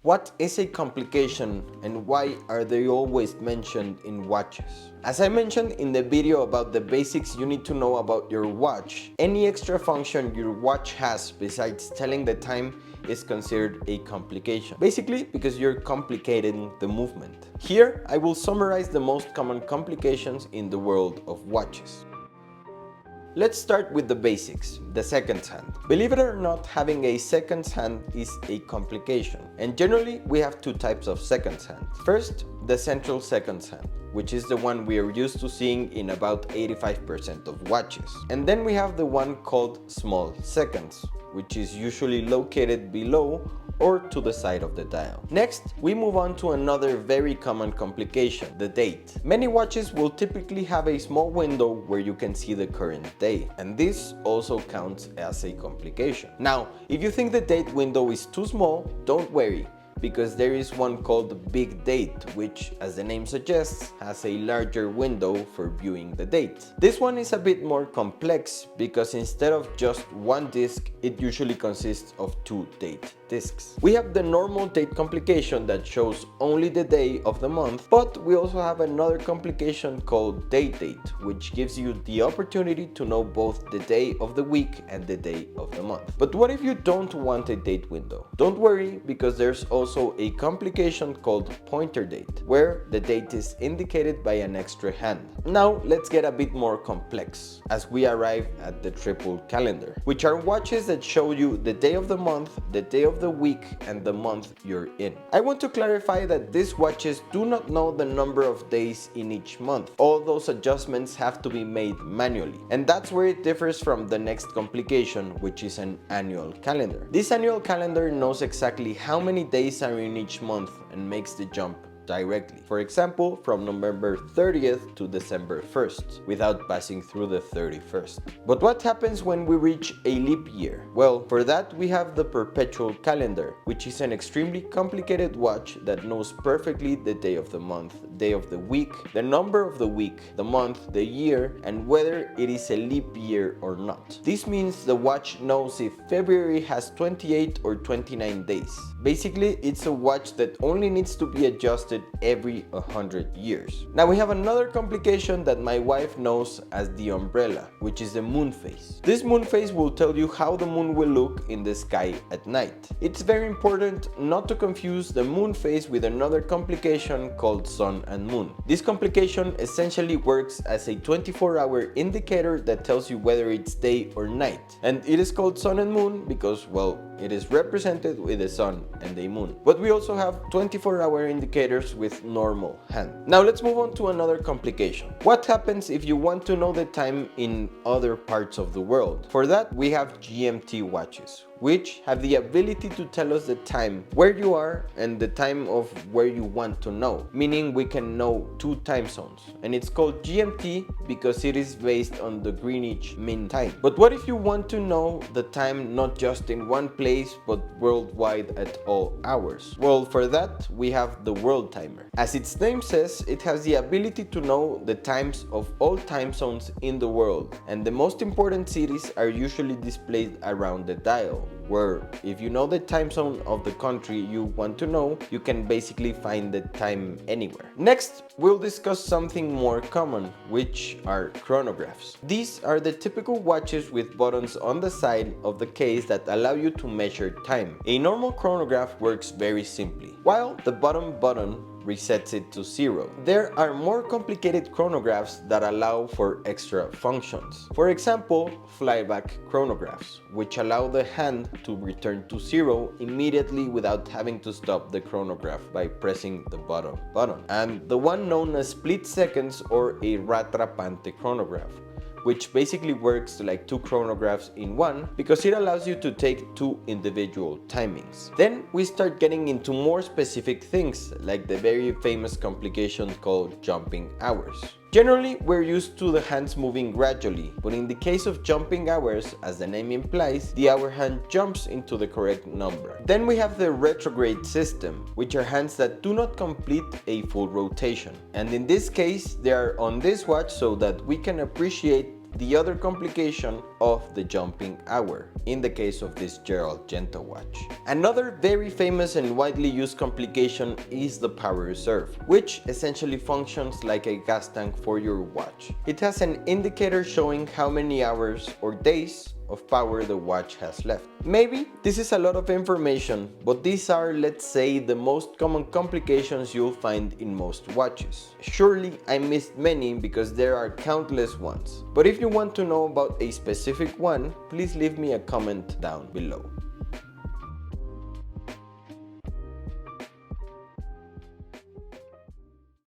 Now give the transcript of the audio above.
What is a complication and why are they always mentioned in watches? As I mentioned in the video about the basics you need to know about your watch, any extra function your watch has besides telling the time is considered a complication. Basically because you're complicating the movement. Here I will summarize the most common complications in the world of watches. Let's start with the basics, the seconds hand. Believe it or not, having a seconds hand is a complication. And generally, we have two types of seconds hand. First, the central seconds hand, which is the one we are used to seeing in about 85% of watches. And then we have the one called small seconds, which is usually located below or to the side of the dial. Next, we move on to another very common complication, the date. Many watches will typically have a small window where you can see the current day, and this also counts as a complication. Now, if you think the date window is too small, don't worry, because there is one called big date, which, as the name suggests, has a larger window for viewing the date. This one is a bit more complex because instead of just one disc, it usually consists of two date discs. We have the normal date complication that shows only the day of the month, but we also have another complication called date, which gives you the opportunity to know both the day of the week and the day of the month. But what if you don't want a date window? Don't worry, because there's also a complication called pointer date, where the date is indicated by an extra hand. Now let's get a bit more complex as we arrive at the triple calendar, which are watches that show you the day of the month, the day of the week, and the month you're in. I want to clarify that these watches do not know the number of days in each month. All those adjustments have to be made manually, and that's where it differs from the next complication, which is an annual calendar. This annual calendar knows exactly how many days are in each month and makes the jump directly. For example, from November 30th to December 1st, without passing through the 31st. But what happens when we reach a leap year? Well, for that we have the Perpetual Calendar, which is an extremely complicated watch that knows perfectly the day of the month, day of the week, the number of the week, the month, the year, and whether it is a leap year or not. This means the watch knows if February has 28 or 29 days. Basically, it's a watch that only needs to be adjusted every 100 years. Now we have another complication that my wife knows as the umbrella, which is the moon phase. This moon phase will tell you how the moon will look in the sky at night. It's very important not to confuse the moon phase with another complication called sun and moon. This complication essentially works as a 24-hour indicator that tells you whether it's day or night. And it is called sun and moon because, well, it is represented with the sun and the moon. But we also have 24-hour indicators with normal hand. Now let's move on to another complication. What happens if you want to know the time in other parts of the world? For that, we have GMT watches, which have the ability to tell us the time where you are and the time of where you want to know, meaning we can know two time zones. And it's called GMT because it is based on the Greenwich Mean Time. But what if you want to know the time not just in one place but worldwide at all hours? Well, for that we have the World Timer. As its name says, it has the ability to know the times of all time zones in the world, and the most important cities are usually displayed around the dial, where if you know the time zone of the country you want to know, you can basically find the time anywhere. Next, we'll discuss something more common, which are chronographs. These are the typical watches with buttons on the side of the case that allow you to measure time. A normal chronograph works very simply, while the bottom button resets it to 0. There are more complicated chronographs that allow for extra functions. For example, flyback chronographs, which allow the hand to return to 0 immediately without having to stop the chronograph by pressing the bottom button. And the one known as split seconds or a rattrapante chronograph, which basically works like two chronographs in one because it allows you to take two individual timings. Then we start getting into more specific things like the very famous complication called jumping hours. Generally, we're used to the hands moving gradually, but in the case of jumping hours, as the name implies, the hour hand jumps into the correct number. Then we have the retrograde system, which are hands that do not complete a full rotation. And in this case, they are on this watch so that we can appreciate the other complication of the jumping hour, in the case of this Gerald Genta watch. Another very famous and widely used complication is the power reserve, which essentially functions like a gas tank for your watch. It has an indicator showing how many hours or days of power the watch has left. Maybe this is a lot of information, but these are, let's say, the most common complications you'll find in most watches. Surely I missed many because there are countless ones. But if you want to know about a specific one, please leave me a comment down below.